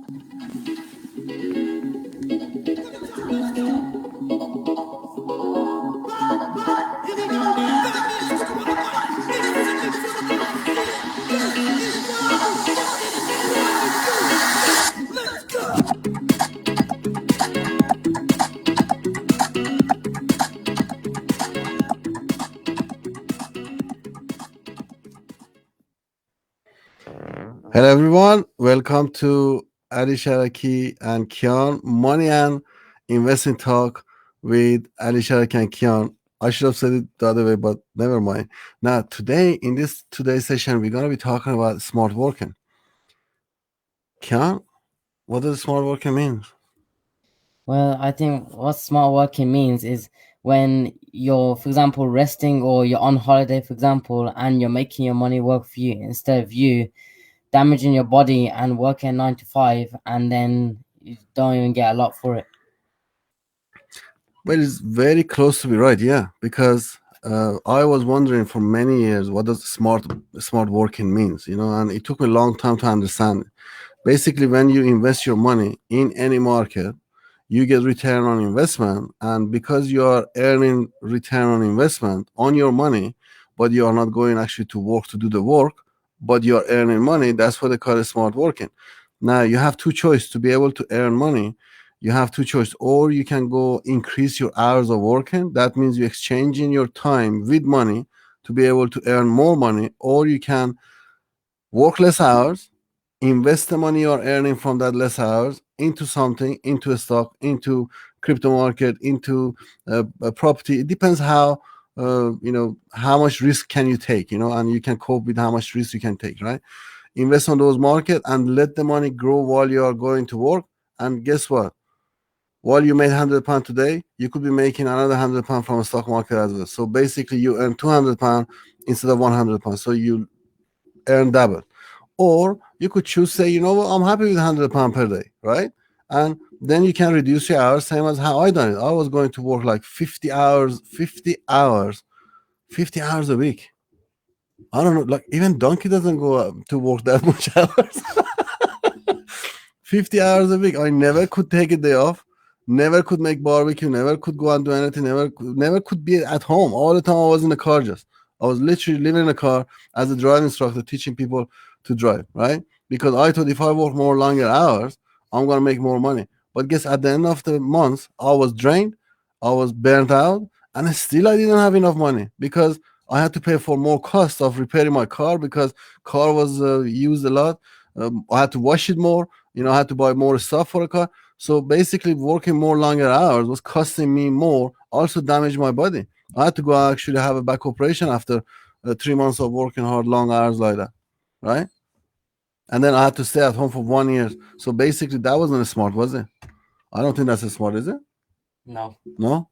Hello, everyone. Welcome to Ali Shahraki and Kian Money and Investing Talk with Ali Shahraki and Kian. I should have said it the other way, but never mind. Now, today in this today's session, we're gonna be talking about smart working. Kian, what does smart working mean? Well, I think what smart working means is when you're, for example, resting or you're on holiday, for example, and you're making your money work for you instead of you damaging your body and working 9 to 5, and then you don't even get a lot for it. Well, it's very close to be right, yeah. Because I was wondering for many years what does smart working means, and it took me a long time to understand. Basically, when you invest your money in any market, you get return on investment, and because you are earning return on investment on your money, but you are not going actually to work to do the work, but you are earning money, that's what they call it smart working. Now you have two choices to be able to earn money. You have two choices, or you can go increase your hours of working. That means you're exchanging your time with money to be able to earn more money, or you can work less hours, invest the money you're earning from that less hours into something, into a stock, into crypto market, into a property. It depends how much risk can you take, and you can cope with how much risk you can take, right? Invest on those market and let the money grow while you are going to work. And guess what? While you made £100 today, you could be making another £100 from a stock market as well. So basically, you earn £200 instead of £100. So you earn double. Or you could choose, say, you know what, I'm happy with £100 per day, right? And then you can reduce your hours, same as how I done it. I was going to work like 50 hours a week. I don't know, like even Donkey doesn't go to work that much hours. 50 hours a week. I never could take a day off, never could make barbecue, never could go and do anything, never could be at home. All the time I was in the car just. I was literally living in a car as a driving instructor teaching people to drive, right? Because I thought if I work more longer hours, I'm gonna make more money. But guess at the end of the month, I was drained, I was burnt out, and still I didn't have enough money because I had to pay for more cost of repairing my car because car was used a lot. I had to wash it more. I had to buy more stuff for a car. So basically, working more longer hours was costing me more. Also damaged my body. I had to go actually have a back operation after 3 months of working hard, long hours like that, right? And then I had to stay at home for 1 year. So basically, that wasn't smart, was it? I don't think that's a smart, is it? No. No.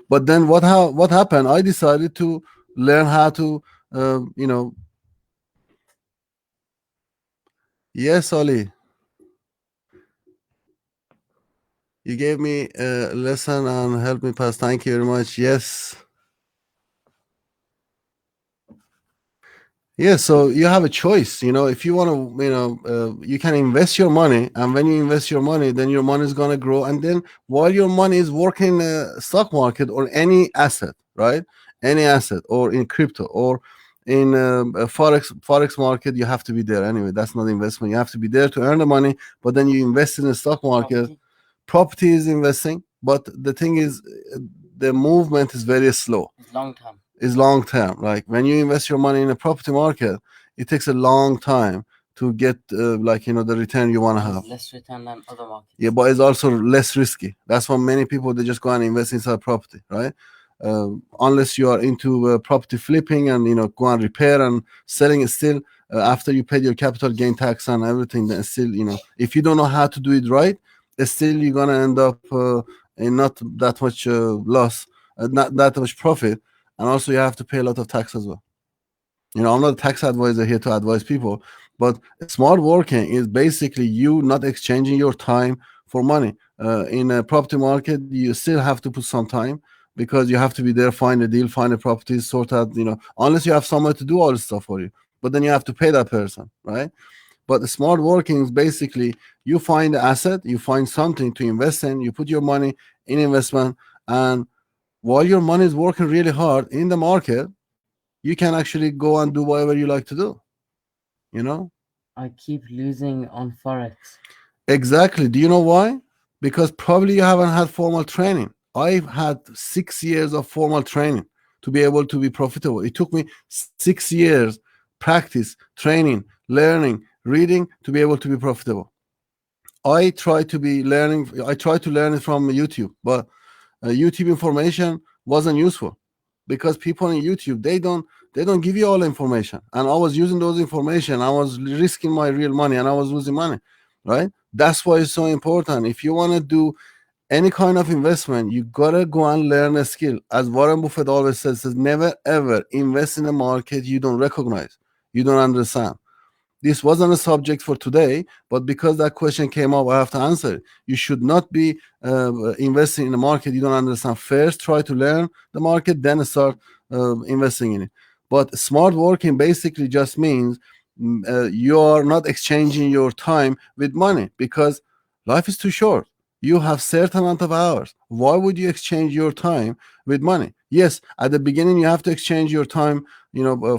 But then what happened? I decided to learn how to, you know. Yes, Ali. You gave me a lesson and helped me pass. Thank you very much. Yes. Yeah, so you have a choice. If you want to, you can invest your money, and when you invest your money, then your money is gonna grow. And then while your money is working in the stock market or any asset, right? Any asset, or in crypto, or in a forex market, you have to be there anyway. That's not investment. You have to be there to earn the money, but then you invest in the stock market. Property is investing, but the thing is, the movement is very slow. It's long term. Is long term. Like when you invest your money in a property market, it takes a long time to get the return you want to have. Less return than other markets. Yeah, but it's also less risky. That's why many people, they just go and invest inside property, right? Unless you are into property flipping and go and repair and selling it still, after you paid your capital gain tax and everything, then still, if you don't know how to do it right, still you're gonna end up in not that much loss, not that much profit. And also you have to pay a lot of tax as well. I'm not a tax advisor here to advise people, but smart working is basically you not exchanging your time for money. In a property market, you still have to put some time because you have to be there, find a deal, find a property, sort out, unless you have someone to do all this stuff for you. But then you have to pay that person, right? But the smart working is basically you find the asset, you find something to invest in, you put your money in investment, and while your money is working really hard in the market, you can actually go and do whatever you like to do, you know? I keep losing on forex. Exactly. Do you know why? Because probably you haven't had formal training. I've had 6 years of formal training to be able to be profitable. It took me 6 years practice, training, learning, reading to be able to be profitable. I tried to learn it from YouTube, but YouTube information wasn't useful because people on YouTube they don't give you all the information. And I was using those information, I was risking my real money, and I was losing money, right? That's why it's so important. If you want to do any kind of investment, you gotta go and learn a skill. As Warren Buffett always says never ever invest in a market you don't recognize, you don't understand. This wasn't a subject for today, but because that question came up, I have to answer it. You should not be investing in a market you don't understand. First, try to learn the market, then start investing in it. But smart working basically just means you are not exchanging your time with money because life is too short. You have certain amount of hours. Why would you exchange your time with money? Yes, at the beginning you have to exchange your time,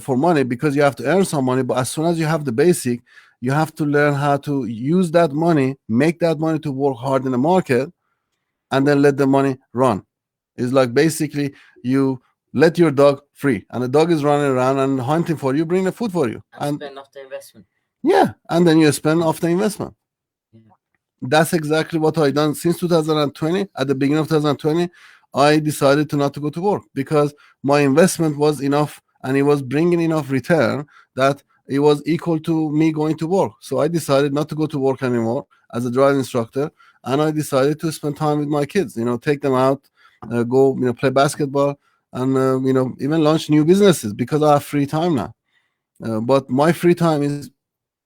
for money because you have to earn some money. But as soon as you have the basic, you have to learn how to use that money, make that money to work hard in the market, and then let the money run. It's like basically you let your dog free, and the dog is running around and hunting for you, bring the food for you, And and spend off the investment. yeah, and then you spend off the investment. Yeah. That's exactly what I done since 2020. At the beginning of 2020, I decided to not to go to work because my investment was enough and it was bringing enough return that it was equal to me going to work. So I decided not to go to work anymore as a driving instructor, and I decided to spend time with my kids. Take them out, go play basketball, and even launch new businesses because I have free time now. But my free time is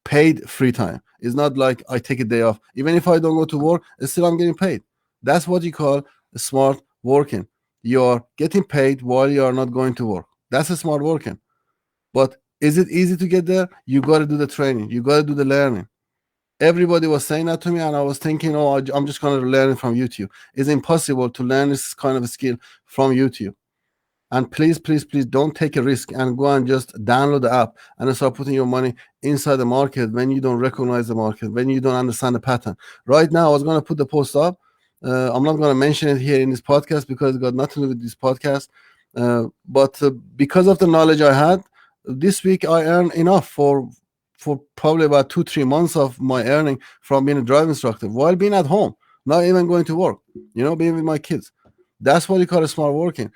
paid free time. It's not like I take a day off. Even if I don't go to work, still I'm getting paid. That's what you call smart working. You're getting paid while you are not going to work. That's a smart working. But is it easy to get there? You got to do the training. You got to do the learning. Everybody was saying that to me, and I was thinking, oh, I'm just going to learn it from YouTube. It's impossible to learn this kind of a skill from YouTube. And please, please, please don't take a risk and go and just download the app and start putting your money inside the market when you don't recognize the market, when you don't understand the pattern. Right now, I was going to put the post up. I'm not going to mention it here in this podcast because it got nothing to do with this podcast. But because of the knowledge I had, this week I earned enough for probably about 2-3 months of my earning from being a driving instructor while being at home, not even going to work, being with my kids. That's what you call a smart working.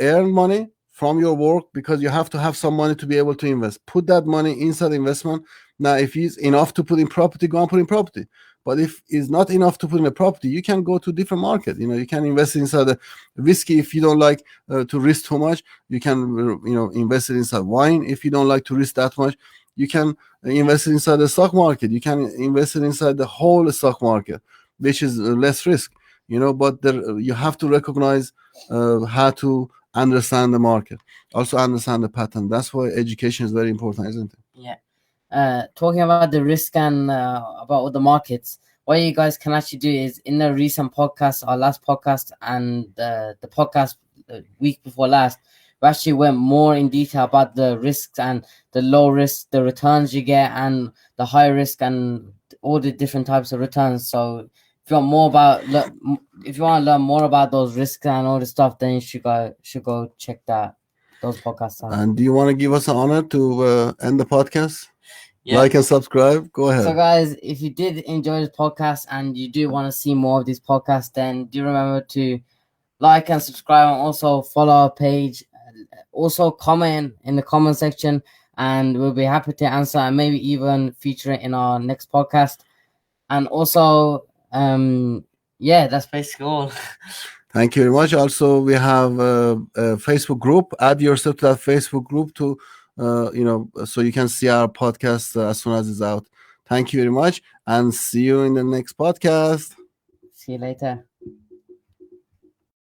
Earn money from your work because you have to have some money to be able to invest. Put that money inside investment. Now, if it's enough to put in property, go and put in property. But if it's not enough to put in a property, you can go to different market. You can invest inside the whiskey if you don't like to risk too much. You can, invest it inside wine if you don't like to risk that much. You can invest it inside the stock market. You can invest it inside the whole stock market, which is less risk. But you have to recognize how to understand the market, also understand the pattern. That's why education is very important, isn't it? Yeah. Talking about the risk and about the markets, what you guys can actually do is in the recent podcast, our last podcast, and the podcast week before last, we actually went more in detail about the risks and the low risk, the returns you get, and the high risk, and all the different types of returns. So if you want more if you want to learn more about those risks and all the stuff, then you should go check those podcasts out. And do you want to give us an honor to end the podcast? Yeah. Like and subscribe. Go So, ahead. guys, if you did enjoy this podcast and you do want to see more of this podcast, then do remember to like and subscribe, and also follow our page. Also, comment in the comment section, and we'll be happy to answer and maybe even feature it in our next podcast. And also, yeah, that's basically all. Thank you very much. Also, we have a Facebook group. Add yourself to that Facebook group to, so you can see our podcast as soon as it's out. Thank you very much, and see you in the next podcast. See you later.